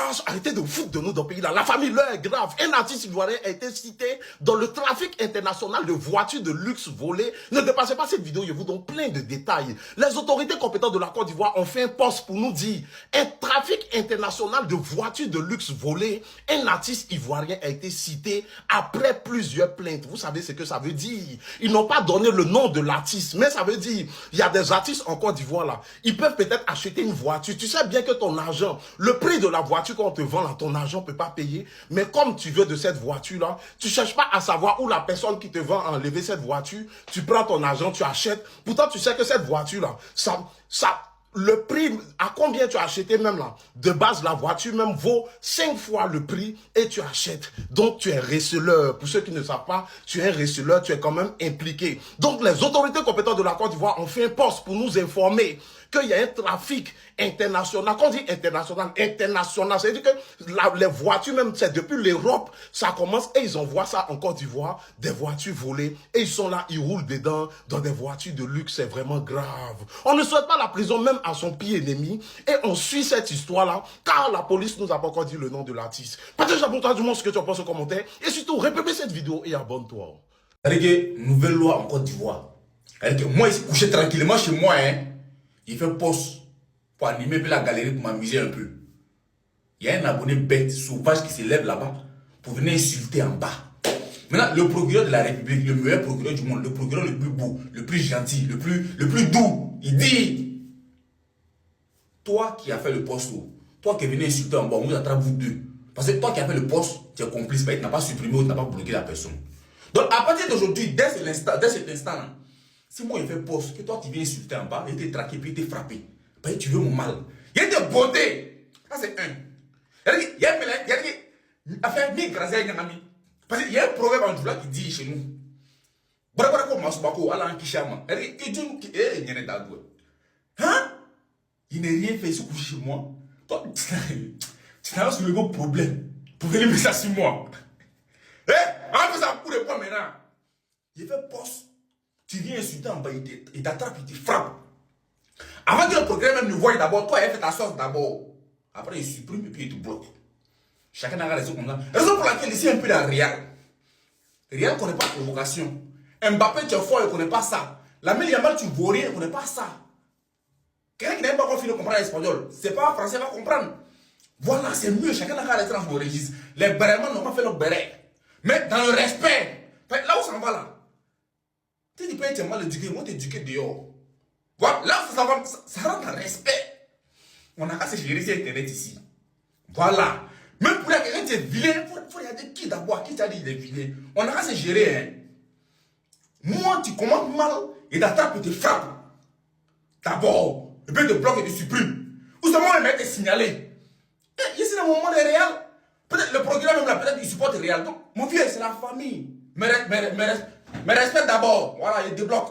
Flash, arrêtez de vous foutre de nous dans le pays là. La famille, l'heure est grave. Un artiste ivoirien a été cité dans le trafic international de voitures de luxe volées. Ne dépassez pas cette vidéo, je vous donne plein de détails. Les autorités compétentes de la Côte d'Ivoire ont fait un post pour nous dire un trafic international de voitures de luxe volées. Un artiste ivoirien a été cité après plusieurs plaintes. Vous savez ce que ça veut dire? Ils n'ont pas donné le nom de l'artiste, mais ça veut dire il y a des artistes en Côte d'Ivoire là. Ils peuvent peut-être acheter une voiture. Tu sais bien que ton argent, le prix de la voiture qu'on te vend là, ton argent ne peut pas payer. Mais comme tu veux de cette voiture-là, tu ne cherches pas à savoir où la personne qui te vend a enlevé cette voiture. Tu prends ton argent, tu achètes. Pourtant, tu sais que cette voiture-là, le prix, à combien tu as acheté même là? De base, la voiture même vaut 5 fois le prix et tu achètes. Donc, tu es receleur. Pour ceux qui ne savent pas, tu es un receleur, tu es quand même impliqué. Donc, les autorités compétentes de la Côte d'Ivoire ont fait un poste pour nous informer qu'il y a un trafic international. Quand on dit international, ça veut dire que les voitures, même, c'est depuis l'Europe, ça commence et ils envoient ça en Côte d'Ivoire, des voitures volées, et ils sont là, ils roulent dedans, dans des voitures de luxe, c'est vraiment grave. On ne souhaite pas la prison même à son pire ennemi, et on suit cette histoire-là, car la police nous a pas encore dit le nom de l'artiste. Partage pour toi du monde ce que tu en penses en commentaire, et surtout, répète cette vidéo et abonne-toi. C'est-à-dire que nouvelle loi en Côte d'Ivoire. C'est-à-dire que moi, ici, couché tranquillement chez moi, hein. Il fait poste pour animer la galerie, pour m'amuser un peu. Il y a un abonné bête, sauvage qui se lève là-bas pour venir insulter en bas. Maintenant, le procureur de la République, le meilleur procureur du monde, le procureur le plus beau, le plus gentil, le plus doux, il dit: toi qui as fait le poste, toi qui es venu insulter en bas, on vous attrape vous deux. Parce que toi qui as fait le poste, tu es complice, tu n'as pas supprimé ou tu n'as pas bloqué la personne. Donc, à partir d'aujourd'hui, dès cet instant-là, si moi je fais poste, que toi tu viens insulter en bas, et t'es traqué, puis t'es frappé, ben, tu veux mon mal. Il y a des beautés. Ça c'est un. Il y a affaire mi grâce à ami. Parce qu'il y a un proverbe en Djoula qui dit chez nous: Brabako Masubako, Allah Kishama. Hein? Il n'est rien fait, il se couche chez moi. Toi, tu n'as pas soulevé vos problèmes pour venir mettre ça sur moi. Eh, on fait ça pour répondre maintenant. Il fait poste. Tu viens insulter en bas, il t'attrape, il te frappe. Avant que le progrès même ne voie d'abord, toi, il fait ta sauce d'abord. Après, il supprime et puis il te bloque. Chacun a raison comme ça. Raison pour laquelle ici, un peu la Real. Real ne connaît pas provocation. Mbappé, tu es fort, il ne connaît pas ça. La Yamal, tu ne vaux rien, il ne connaît pas ça. Quelqu'un qui n'a pas fini de comprendre l'espagnol, c'est pas français, va comprendre. Voilà, c'est mieux. Chacun a raison dans son registre. Les Béremans n'ont pas fait leur béret. Mais dans le respect, là où ça va là. Si tu peux être mal éduqué, moi t'éduquer dehors. Voilà, là ça rentre dans le respect. On a qu'à se gérer sur internet ici. Voilà. Même pour quelqu'un qui est vilain, il faut regarder qui d'abord, qui t'a dit qu'il est vilain. On a qu'à se gérer. Hein. Moi, tu commandes mal et t'attrapes et te frappe. D'abord, et puis te bloque et te supprime. Ou seulement le mec est signalé. Et ici, dans le moment des réels, peut-être le programme même là, peut-être il supporte les réels. Donc, mon vieux, c'est la famille. Mais respect d'abord. Voilà, il débloque.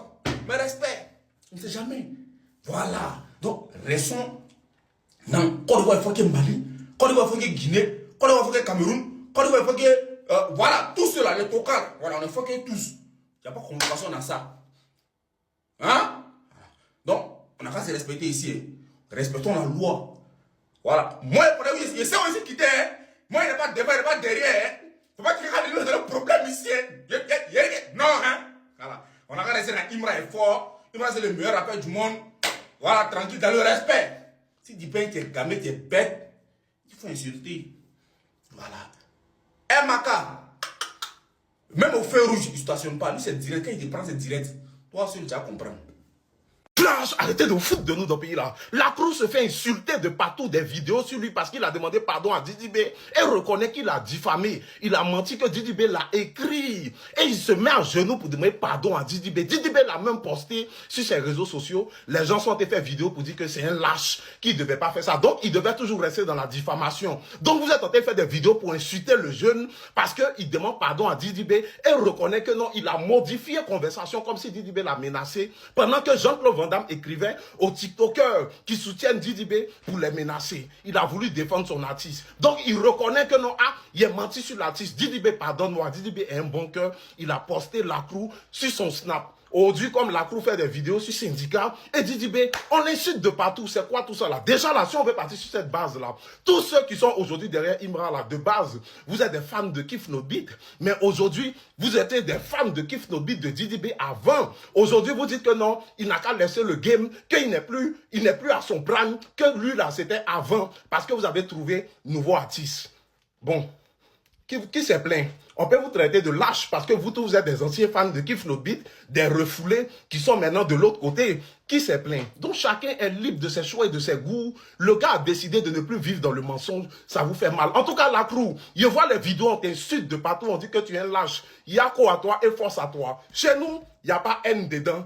Mais respect. On ne sait jamais. Voilà. Donc, restons dans Côte d'Ivoire, il faut qu'il y ait Mali. Côte d'Ivoire, il faut qu'il y ait Guinée. Côte d'Ivoire, il faut qu'il y ait Cameroun. Côte d'Ivoire, il faut qu'il y ait. Voilà, tous ceux-là, les tocards. Voilà, il faut qu'il y ait tous. Il n'y a pas de convocation dans ça. Hein? Donc, on n'a qu'à se respecter ici. Hein. Respectons la loi. Voilà. Moi, je sais aussi quitter. Hein. Moi, il n'y a pas devant, il n'y a pas derrière. Hein. Faut pas qu'il y ait un problème ici. Non, hein. Voilà. On a qu'à rester dans Imra est fort. Imra, c'est le meilleur rappeur du monde. Voilà, tranquille, dans le respect. Si tu penses que tu es gamé, tu es bête, il faut insulter. Voilà. Un Maka, même au feu rouge, il ne stationne pas. Lui, c'est direct. Quand il te prend, c'est direct. Toi, seul, tu vas comprendre. Flash, arrêtez de vous foutre de nous dans le pays là. La Cruz se fait insulter de partout, des vidéos sur lui parce qu'il a demandé pardon à Didi B et reconnaît qu'il a diffamé. Il a menti que Didi B l'a écrit. Et il se met à genoux pour demander pardon à Didi B. Didi B l'a même posté sur ses réseaux sociaux. Les gens sont fait vidéo pour dire que c'est un lâche qui ne devait pas faire ça. Donc, il devait toujours rester dans la diffamation. Donc, vous êtes en train de faire des vidéos pour insulter le jeune parce qu'il demande pardon à Didi B et reconnaît que non, il a modifié la conversation comme si Didi B l'a menacé pendant que Jean-Claude Van Damme écrivait aux TikTokers qui soutiennent Didi B pour les menacer. Il a voulu défendre son artiste. Donc, il reconnaît que non, il a menti sur l'artiste. Didi B, pardonne-moi, Didi B est un bon cœur. Il a posté la Cruz sur son Snap. Aujourd'hui, comme la crew fait des vidéos sur Syndicat et Didi B, on insulte de partout. C'est quoi tout ça là? Déjà là, si on veut partir sur cette base là, tous ceux qui sont aujourd'hui derrière Imra là, de base, vous êtes des fans de Kiff No Beat, mais aujourd'hui, vous êtes des fans de Kiff No Beat de Didi B avant. Aujourd'hui, vous dites que non, il n'a qu'à laisser le game, qu'il n'est plus à son prime, que lui là, c'était avant, parce que vous avez trouvé nouveau artiste. Bon, qui s'est plaint? On peut vous traiter de lâche parce que vous tous vous êtes des anciens fans de Kiff No Beat, des refoulés qui sont maintenant de l'autre côté. Qui s'est plaint? Donc chacun est libre de ses choix et de ses goûts. Le gars a décidé de ne plus vivre dans le mensonge. Ça vous fait mal. En tout cas, la crew, je vois les vidéos, on t'insulte de partout, on dit que tu es un lâche. Il y a quoi à toi et force à toi. Chez nous, il n'y a pas haine dedans.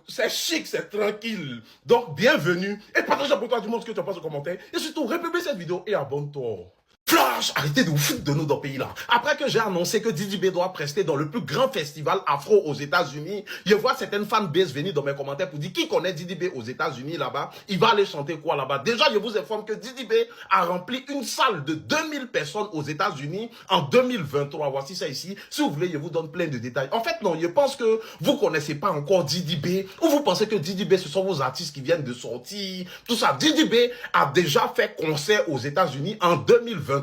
C'est chic, c'est tranquille. Donc, bienvenue. Et partage pour toi du monde ce que tu penses au commentaire. Et surtout, republie cette vidéo et abonne-toi. Flash, arrêtez de vous foutre de nous dans le pays là. Après que j'ai annoncé que Didi B doit prester dans le plus grand festival afro aux États-Unis, je vois certaines fanbases venir dans mes commentaires pour dire qui connaît Didi B aux États-Unis là-bas, il va aller chanter quoi là-bas. Déjà, je vous informe que Didi B a rempli une salle de 2000 personnes aux États-Unis en 2023. Voici ça ici. Si vous voulez, je vous donne plein de détails. En fait, non, je pense que vous connaissez pas encore Didi B ou vous pensez que Didi B ce sont vos artistes qui viennent de sortir. Tout ça. Didi B a déjà fait concert aux États-Unis en 2023.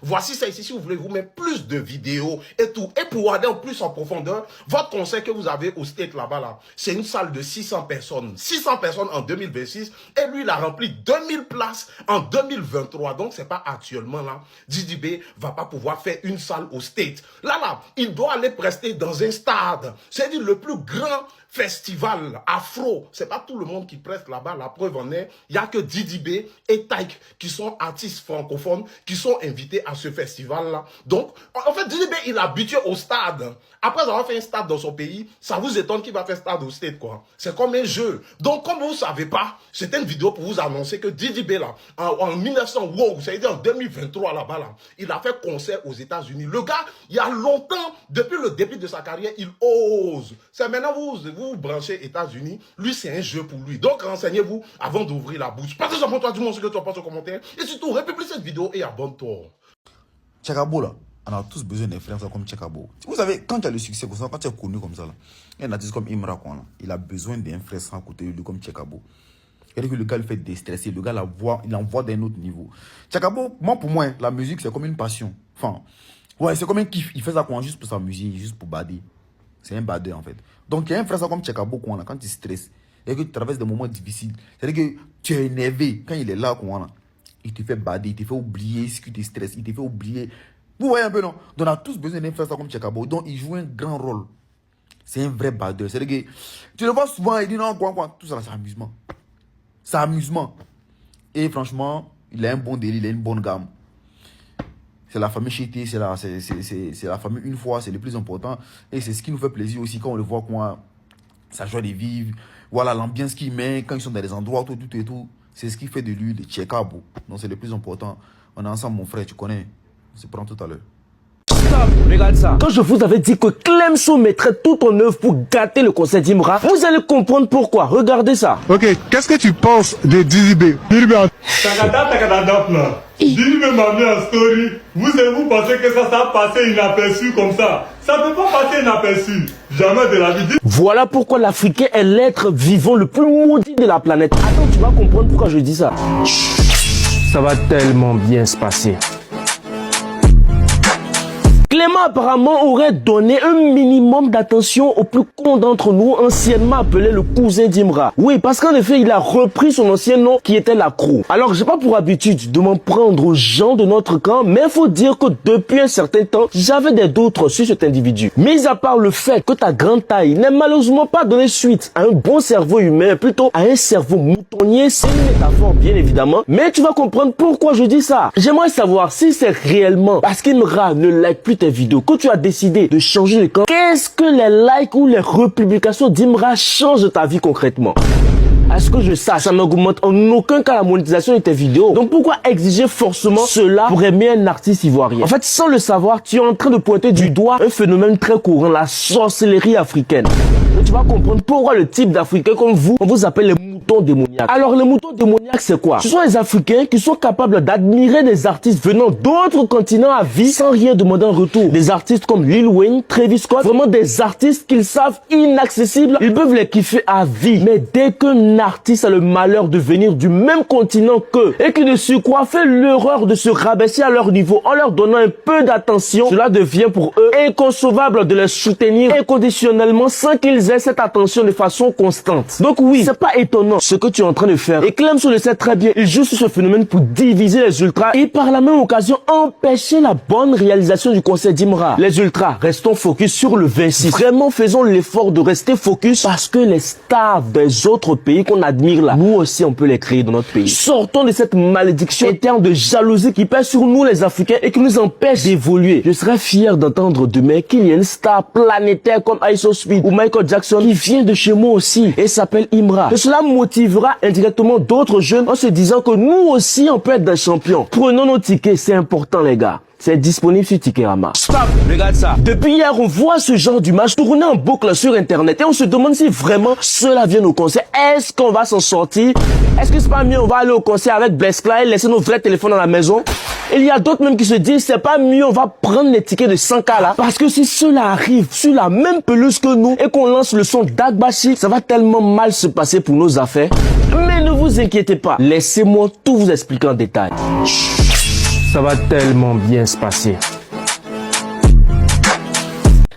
Voici ça ici, si vous voulez vous mettre plus de vidéos et tout. Et pour aller en plus en profondeur, votre concert que vous avez au State là-bas, là, c'est une salle de 600 personnes. 600 personnes en 2026. Et lui, il a rempli 2000 places en 2023. Donc, c'est pas actuellement là. Didi B va pas pouvoir faire une salle au State. Là, il doit aller prester dans un stade. C'est-à-dire le plus grand festival afro. C'est pas tout le monde qui preste là-bas. La preuve en est, il y a que Didi B et Taïk qui sont artistes francophones qui sont invités à ce festival-là. Donc, en fait, Didi B, il est habitué au stade. Après avoir fait un stade dans son pays, ça vous étonne qu'il va faire stade au stade, quoi. C'est comme un jeu. Donc, comme vous savez pas, c'était une vidéo pour vous annoncer que Didi B, là, en 1900, wow, c'est-à-dire en 2023, là-bas, là, il a fait concert aux États-Unis. Le gars, il y a longtemps, depuis le début de sa carrière, il ose. C'est maintenant, vous branchez États-Unis, lui, c'est un jeu pour lui. Donc, renseignez-vous avant d'ouvrir la bouche. Partagez pour toi du monde ce que tu en penses en commentaire. Et surtout, republie cette vidéo et abonne-toi. Chakabo là, on a tous besoin d'un frère comme Chakabo. Vous savez, quand tu as le succès comme ça, quand tu es connu comme ça, là, un artiste comme Imra, quoi, là, il a besoin d'un frère à côté de lui comme Chakabo. C'est-à-dire que le gars le fait déstresser, le gars il envoie d'un autre niveau. Chakabo, pour moi, la musique c'est comme une passion. Enfin, ouais, c'est comme un kiff. Il fait ça quoi, juste pour sa musique, juste pour bader. C'est un badeur en fait. Donc il y a un frère comme Chakabo quoi, là, quand il stresse, et que tu traverses des moments difficiles, c'est-à-dire que tu es énervé quand il est là quoi, là. Il te fait bader, il te fait oublier ce qui te stresse, il te fait oublier. Vous voyez un peu, non? Donc on a tous besoin d'un frère comme Chakabo. Donc il joue un grand rôle. C'est un vrai badeur. C'est-à-dire que tu le vois souvent, il dit non, quoi. Tout ça, c'est amusement. C'est amusement. Et franchement, il a un bon délire, il a une bonne gamme. C'est la famille Chété, c'est la famille une fois, c'est le plus important. Et c'est ce qui nous fait plaisir aussi quand on le voit, quoi. Sa joie de vivre. Voilà l'ambiance qu'il met quand ils sont dans les endroits, tout et tout. C'est ce qui fait de lui le Chakabo. Donc c'est le plus important. On est ensemble, mon frère, tu connais. On se prend tout à l'heure. Stop, regarde ça. Quand je vous avais dit que Clemso mettrait tout en œuvre pour gâter le concert d'Imra, vous allez comprendre pourquoi. Regardez ça. Ok, qu'est-ce que tu penses de Didi B? Didi B m'a mis en story. Vous pensez que ça a passé inaperçu comme ça? Ça ne peut pas passer inaperçu. Jamais de la vie. Voilà pourquoi l'Africain est l'être vivant le plus maudit de la planète. Attends, tu vas comprendre pourquoi je dis ça. Ça va tellement bien se passer. Clément apparemment aurait donné un minimum d'attention au plus con d'entre nous, anciennement appelé le cousin d'Imra. Oui, parce qu'en effet, il a repris son ancien nom qui était la Croix. Alors, j'ai pas pour habitude de m'en prendre aux gens de notre camp, mais il faut dire que depuis un certain temps, j'avais des doutes sur cet individu. Mis à part le fait que ta grande taille n'est malheureusement pas donné suite à un bon cerveau humain, plutôt à un cerveau moutonnier, c'est une métaphore bien évidemment, mais tu vas comprendre pourquoi je dis ça. J'aimerais savoir si c'est réellement parce qu'Imra ne like plus tes vidéos que tu as décidé de changer de camp. Qu'est-ce que les likes ou les republications d'Imra changent de ta vie concrètement? À ce que je sache, ça n'augmente en aucun cas la monétisation de tes vidéos. Donc pourquoi exiger forcément cela pour aimer un artiste ivoirien? En fait, sans le savoir, tu es en train de pointer du doigt un phénomène très courant, la sorcellerie africaine. Donc tu vas comprendre pourquoi le type d'Africain comme vous, on vous appelle les moutons moutons démoniaques. Alors les moutons démoniaques c'est quoi? Ce sont les Africains qui sont capables d'admirer des artistes venant d'autres continents à vie sans rien demander en retour. Des artistes comme Lil Wayne, Travis Scott, vraiment des artistes qu'ils savent inaccessibles, ils peuvent les kiffer à vie. Mais dès qu'un artiste a le malheur de venir du même continent qu'eux et qui de surcroît fait l'erreur de se rabaisser à leur niveau en leur donnant un peu d'attention, cela devient pour eux inconcevable de les soutenir inconditionnellement sans qu'ils aient cette attention de façon constante. Donc oui, c'est pas étonnant ce que tu es en train de faire. Et Clemson le sait très bien, il joue sur ce phénomène pour diviser les ultras et par la même occasion empêcher la bonne réalisation du concert d'Imra. Les ultras, restons focus sur le 26. Vraiment faisons l'effort de rester focus parce que les stars des autres pays qu'on admire là, nous aussi on peut les créer dans notre pays. Sortons de cette malédiction interne de jalousie qui pèse sur nous les Africains et qui nous empêche d'évoluer. Je serais fier d'entendre demain qu'il y a une star planétaire comme ISO Speed ou Michael Jackson qui vient de chez moi aussi et s'appelle Imra. Et cela motivera indirectement d'autres jeunes en se disant que nous aussi on peut être des champions. Prenons nos tickets, c'est important les gars. C'est disponible sur Ticketama. Stop, regarde ça. Depuis hier, on voit ce genre d'image tourner en boucle sur Internet et on se demande si vraiment cela vient au concert. Est-ce qu'on va s'en sortir? Est-ce que c'est pas mieux on va aller au concert avec Bless Clyde et laisser nos vrais téléphones à la maison? Il y a d'autres même qui se disent c'est pas mieux on va prendre les tickets de 100K là parce que si cela arrive sur la même pelouse que nous et qu'on lance le son d'Agbashi, ça va tellement mal se passer pour nos affaires. Mais ne vous inquiétez pas, laissez-moi tout vous expliquer en détail. Ça va tellement bien se passer.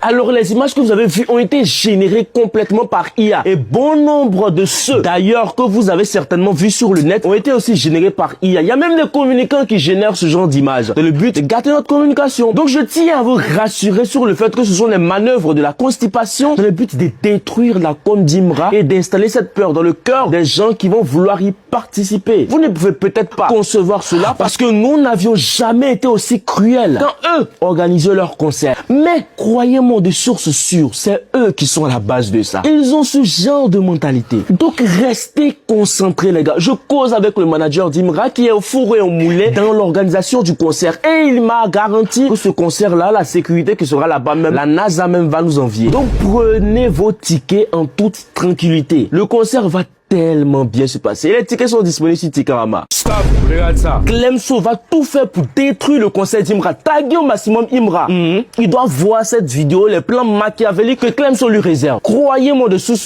Alors les images que vous avez vues ont été générées complètement par IA et bon nombre de ceux d'ailleurs que vous avez certainement vus sur le net ont été aussi générés par IA. Il y a même des communicants qui génèrent ce genre d'images dans le but de gâter notre communication. Donc je tiens à vous rassurer sur le fait que ce sont les manœuvres de la constipation dans le but de détruire la com d'Imra et d'installer cette peur dans le cœur des gens qui vont vouloir y participer. Vous ne pouvez peut-être pas concevoir cela parce que nous n'avions jamais été aussi cruels quand eux organisaient leur concert. Mais croyez-moi de sources sûres, c'est eux qui sont à la base de ça. Ils ont ce genre de mentalité. Donc restez concentrés les gars. Je cause avec le manager d'Imra qui est au four et au moulin dans l'organisation du concert et il m'a garanti que ce concert-là, la sécurité qui sera là-bas même, la NASA même va nous envier. Donc prenez vos tickets en toute tranquillité. Le concert va tellement bien se passer. Et les tickets sont disponibles sur Ticketama. Stop, regarde ça. Clemson va tout faire pour détruire le concert d'Imra. Taguer au maximum Imra. Il doit voir cette vidéo, les plans machiavéliques que Clemson lui réserve. Croyez-moi dessus.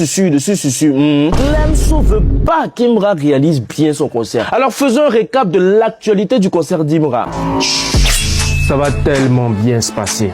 Clemson veut pas qu'Imra réalise bien son concert. Alors faisons un récap de l'actualité du concert d'Imra. Ça va tellement bien se passer.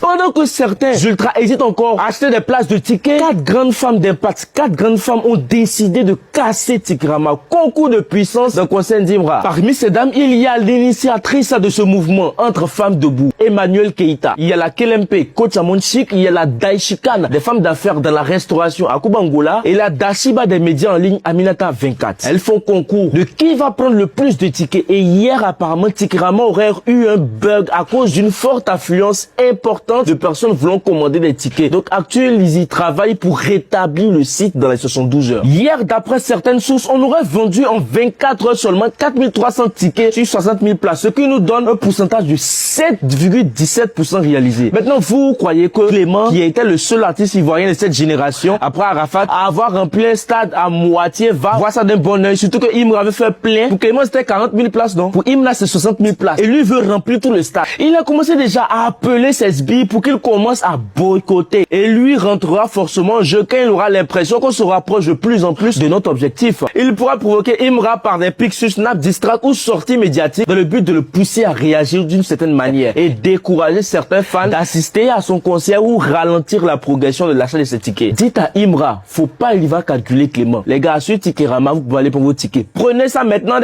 Pendant que certains ultras hésitent encore à acheter des places de tickets, 4 grandes femmes d'impact, 4 grandes femmes ont décidé de casser Ticketama. Concours de puissance d'un concert d'Imra. Parmi ces dames, il y a l'initiatrice de ce mouvement entre femmes debout, Emmanuel Keita. Il y a la Kelempe, Coach Amonchik, il y a la Daishikan, des femmes d'affaires dans la restauration à Kubangola, et la Dashiba des médias en ligne Aminata 24. Elles font concours de qui va prendre le plus de tickets. Et hier, apparemment, Ticketama aurait eu un bug à cause d'une forte affluence importante de personnes voulant commander des tickets. Donc actuellement, ils y travaillent pour rétablir le site dans les 72 heures. Hier, d'après certaines sources, on aurait vendu en 24 heures seulement 4300 tickets sur 60 000 places, ce qui nous donne un pourcentage de 7,17% réalisé. Maintenant, vous croyez que Clément, qui était le seul artiste ivoirien de cette génération, après Arafat, à avoir rempli un stade à moitié, va voir ça d'un bon oeil, surtout que Imra avait fait plein. Pour Clément, c'était 40 000 places, non? Pour Imra, c'est 60 000 places. Et lui veut remplir tout le stade. Il a commencé déjà à appeler ses sbires pour qu'il commence à boycotter. Et lui rentrera forcément en jeu quand il aura l'impression qu'on se rapproche de plus en plus de notre objectif. Il pourra provoquer Imra par des pics sur Snap, distract ou sorties médiatiques dans le but de le pousser à réagir d'une certaine manière et décourager certains fans d'assister à son concert ou ralentir la progression de l'achat de ses tickets. Dites à Imra, faut pas il va calculer Clément. Les gars, sur Ticketama, vous pouvez aller pour vos tickets. Prenez ça maintenant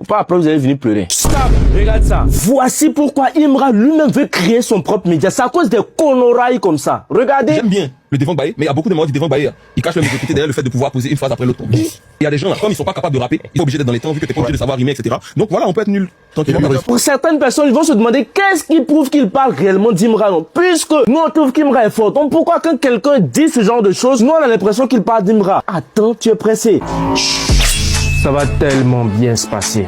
pas après vous allez venir pleurer. Stop, regarde ça. Voici pourquoi Imra lui-même veut créer son propre média. C'est à cause des conorailles comme ça. Regardez. J'aime bien le devant baillé, mais il y a beaucoup de moments du devant baillé. Ils cachent leur médiocrité derrière le fait de pouvoir poser une phrase après l'autre. Il y a des gens là, comme ils sont pas capables de rapper, ils sont obligés d'être dans les temps vu que t'es pas obligé de savoir rimer, etc. Donc voilà, on peut être nul. Pour certaines personnes, ils vont se demander qu'est-ce qui prouve qu'il parle réellement d'Imra. Puisque nous on trouve qu'Imra est fort. Donc pourquoi quand quelqu'un dit ce genre de choses, nous on a l'impression qu'il parle d'Imra. Attends, tu es pressé. Ça va tellement bien se passer.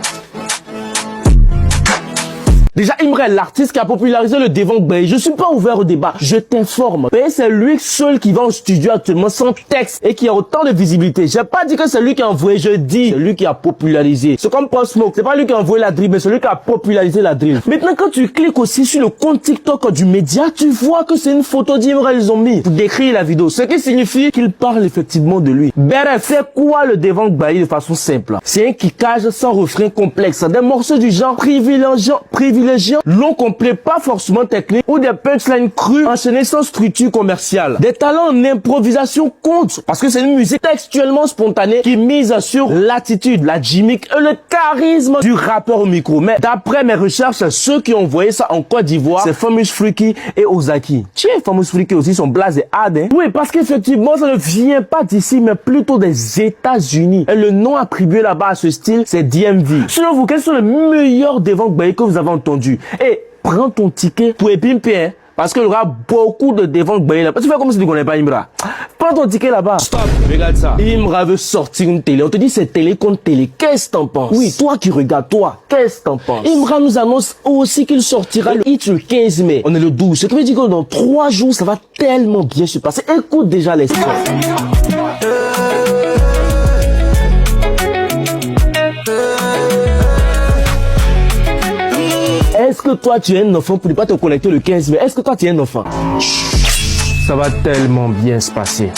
Déjà, Imra est l'artiste qui a popularisé le Devon Baye. Je suis pas ouvert au débat. Je t'informe. Baye, c'est lui seul qui va au studio actuellement sans texte et qui a autant de visibilité. J'ai pas dit que c'est lui qui a envoyé, je dis c'est lui qui a popularisé. C'est comme Pop Smoke. C'est pas lui qui a envoyé la drill, mais c'est lui qui a popularisé la drill. Maintenant, quand tu cliques aussi sur le compte TikTok du média, tu vois que c'est une photo d'Imra, ils ont mis pour décrire la vidéo. Ce qui signifie qu'il parle effectivement de lui. Bref, c'est quoi le Devon Baye de façon simple? C'est un kickage sans refrain complexe. Des morceaux du genre privilégiant long complet, pas forcément technique, ou des punchlines crues enchaînées sans structure commerciale. Des talents en improvisation comptent, parce que c'est une musique textuellement spontanée qui mise sur l'attitude, la gimmick et le charisme du rappeur au micro. Mais d'après mes recherches, ceux qui ont envoyé ça en Côte d'Ivoire, c'est Famous Freaky et Ozaki. Tiens, Famous Freaky aussi, son blaze est hard, hein? Oui, parce qu'effectivement, ça ne vient pas d'ici, mais plutôt des États-Unis. Et le nom attribué là-bas à ce style, c'est DMV. Selon vous, quels sont les meilleurs Devon Baye que vous avez entendus? Et prends ton ticket pour épimper, hein, parce qu'il y aura beaucoup de Devon Baye là. Tu fais comme si tu connais pas Imra. Prends ton ticket là-bas. Stop, regarde ça. Imra veut sortir une télé. On te dit c'est télé contre télé. Qu'est-ce que t'en penses? Oui, toi qui regardes, toi, qu'est-ce que t'en penses? Imra nous annonce aussi qu'il sortira le hit le 15 mai. On est le 12. Ce qui veut dire que dans 3 jours, ça va tellement bien se passer. Écoute déjà les sons. Est-ce que toi tu es un enfant pour ne pas te connecter le 15 mai? Est-ce que toi tu es un enfant? Ça va tellement bien se passer.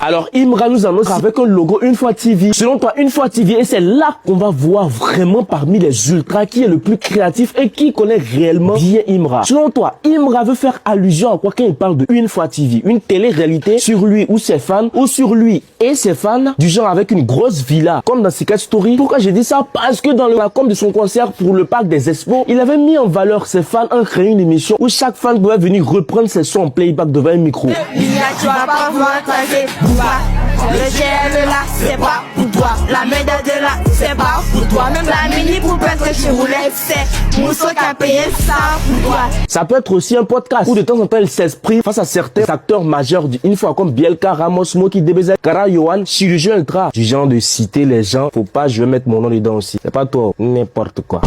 Alors Imra nous annonce avec un logo Une Fois TV. Selon toi, Une Fois TV, et c'est là qu'on va voir vraiment parmi les ultras qui est le plus créatif et qui connaît réellement bien Imra. Selon toi, Imra veut faire allusion à quoi quand il parle de Une Fois TV? Une télé-réalité sur lui ou ses fans, ou sur lui et ses fans, du genre avec une grosse villa, comme dans Secret Story. Pourquoi j'ai dit ça? Parce que dans la com de son concert pour le parc des Expos, il avait mis en valeur ses fans en créant une émission où chaque fan pouvait venir reprendre ses sons en playback devant un micro. Le gel là, c'est pas pour toi. La médaille de là, c'est pas pour toi. Même la mini poupette que tu roulais, c'est Mousseau qui a payé ça pour toi. Ça peut être aussi un podcast où de temps en temps il s'exprime face à certains acteurs majeurs d'une fois comme Bielka, Ramos, Moki, DBZ, Kara, Yohan, Chirurgien Ultra. Du genre de citer les gens, faut pas, je vais mettre mon nom dedans aussi. C'est pas toi, n'importe quoi.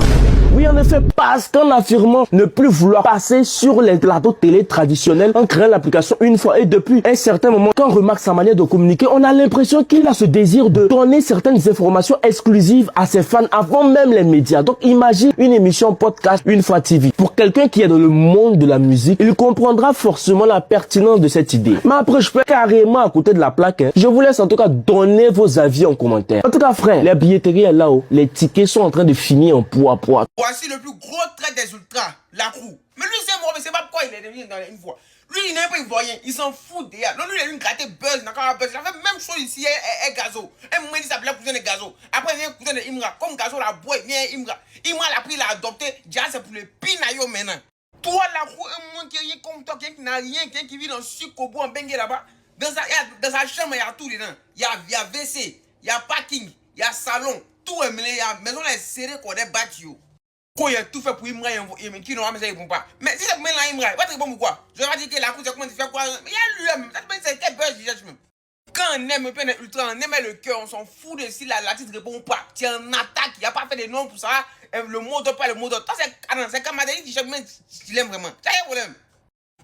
Oui, en effet, parce qu'en affirmant ne plus vouloir passer sur les plateaux télé traditionnels en créant l'application Une Fois, et depuis un certain moment, quand on remarque sa manière de communiquer, on a l'impression qu'il a ce désir de donner certaines informations exclusives à ses fans avant même les médias. Donc imagine une émission podcast Une Fois TV. Pour quelqu'un qui est dans le monde de la musique, il comprendra forcément la pertinence de cette idée. Mais après, je peux carrément à côté de la plaque, hein. Je vous laisse en tout cas donner vos avis en commentaire. En tout cas, frère, la billetterie est là-haut. Les tickets sont en train de finir en poids. Voici le plus gros trait des ultras, la roue. Mais lui, c'est moi, mais c'est pas pourquoi il est devenu dans Une Fois. Lui, il n'est pas ivoirien, il s'en fout déjà. Non, lui, il a une gratter buzz, d'accord, buzz. Il a fait même chose ici, et Gazo. Un moment, il s'appelait cousin de Gazo. Après, il vient cousin de Imra. Comme Gazo l'a boit, il vient Imra. Imra l'a pris, il l'a adopté. Déjà, c'est pour le pinayo maintenant. Toi, la roue, un monde qui est rien comme toi, qui n'a rien, qui vit dans Sukobo, en Bengue là-bas. Dans sa chambre, il y a tout dedans. Il y a WC, il y a parking, il y a salon. Tout est mêlé, il y a maison, elle est serrée, qu'on est bâti. Quand il a tout fait pour Imra, qui n'aura pas ça, pas. Mais si c'est pour là, Imra, pas très bon pour quoi? Je vais pas dire que la cour, c'est comment tu fais quoi? Mais il y a lui-même, c'est quel buzz, même. Quand on aime un peu ultra, on aime le cœur, on s'en fout de si la titre répond ou pas. Tu es en attaque, il n'y a pas fait de nom pour ça. Le mot de pas le mot de. C'est comme Madeleine qui jamais tu l'aimes vraiment. Ça y est, problème.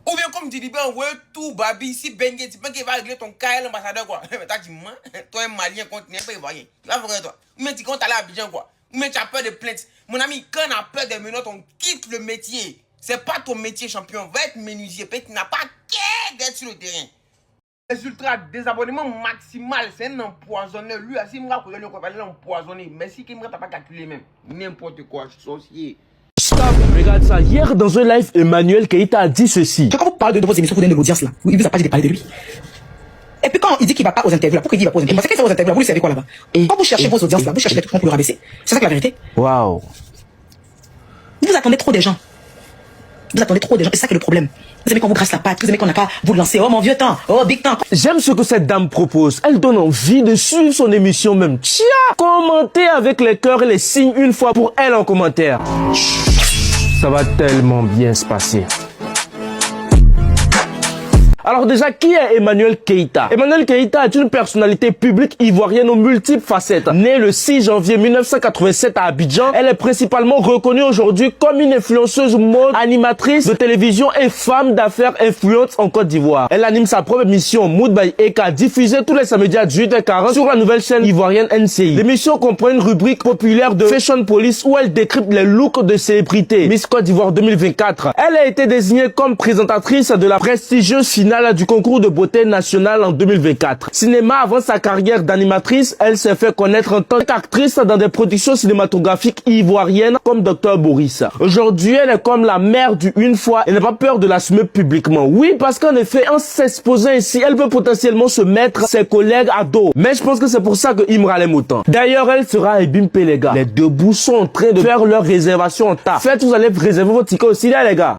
Ou bien comme tu dis, ben, ouais, tout, babi, si Bengue, tu penses qu'il va régler ton cas, l'ambassadeur, quoi. Mais t'as dit, toi, un malien, contre n'est pas ivoirien. Tu vas voir, toi. Mais tu comptes aller à Abidjan, quoi. Mais tu as peur de plaintes. Mon ami, quand on a peur des menottes, on quitte le métier. C'est pas ton métier, champion. Va être menuisier. Peut-être que tu n'as pas qu'à d'être sur le terrain. Les ultras, désabonnement maximal, c'est un empoisonneur. Lui, si il me empoisonné. Mais si il ne t'a pas calculé même. N'importe quoi, sorcier. Stop, regarde ça. Hier, dans un live, Emmanuel Keita a dit ceci. Quand vous parlez de vos émissions, vous donnez de l'audience là. Il vous a pas dit de parler de lui. Et puis quand il dit qu'il va pas aux interviews là, pourquoi il dit qu'il va pas aux interviews? Parce que quand il va aux interviews là, vous le savez quoi là-bas? Et quand vous cherchez vos audiences là, vous cherchez des trucs pour le rabaisser. C'est ça que la vérité. Waouh. Vous attendez trop des gens. Vous attendez trop des gens. Et c'est ça qui est le problème. Vous aimez qu'on vous grasse la patte. Vous aimez qu'on n'a qu'à vous lancer. Oh mon vieux temps. Oh big temps. J'aime ce que cette dame propose. Elle donne envie de suivre son émission même. Tiens, commentez avec les cœurs et les signes une fois pour elle en commentaire. Ça va tellement bien se passer. Alors déjà, qui est Emmanuel Keïta? Emmanuel Keïta est une personnalité publique ivoirienne aux multiples facettes. Née le 6 janvier 1987 à Abidjan, elle est principalement reconnue aujourd'hui comme une influenceuse mode, animatrice de télévision et femme d'affaires influente en Côte d'Ivoire. Elle anime sa propre émission Mood by Eka, diffusée tous les samedis à 18h40 sur la nouvelle chaîne ivoirienne NCI. L'émission comprend une rubrique populaire de Fashion Police où elle décrypte les looks de célébrités. Miss Côte d'Ivoire 2024. Elle a été désignée comme présentatrice de la prestigieuse finale du concours de beauté national en 2024. Cinéma, avant sa carrière d'animatrice, elle s'est fait connaître en tant qu'actrice dans des productions cinématographiques ivoiriennes comme Dr Boris. Aujourd'hui, elle est comme la mère du une fois et n'a pas peur de l'assumer publiquement. Oui, parce qu'en effet, en s'exposant ici, elle peut potentiellement se mettre ses collègues à dos. Mais je pense que c'est pour ça que Imra l'aime autant. D'ailleurs, elle sera à Ebimpe, les gars. Les deux bouts sont en train de faire leur réservation en tas. Faites, vous allez réserver votre ticket aussi là, les gars.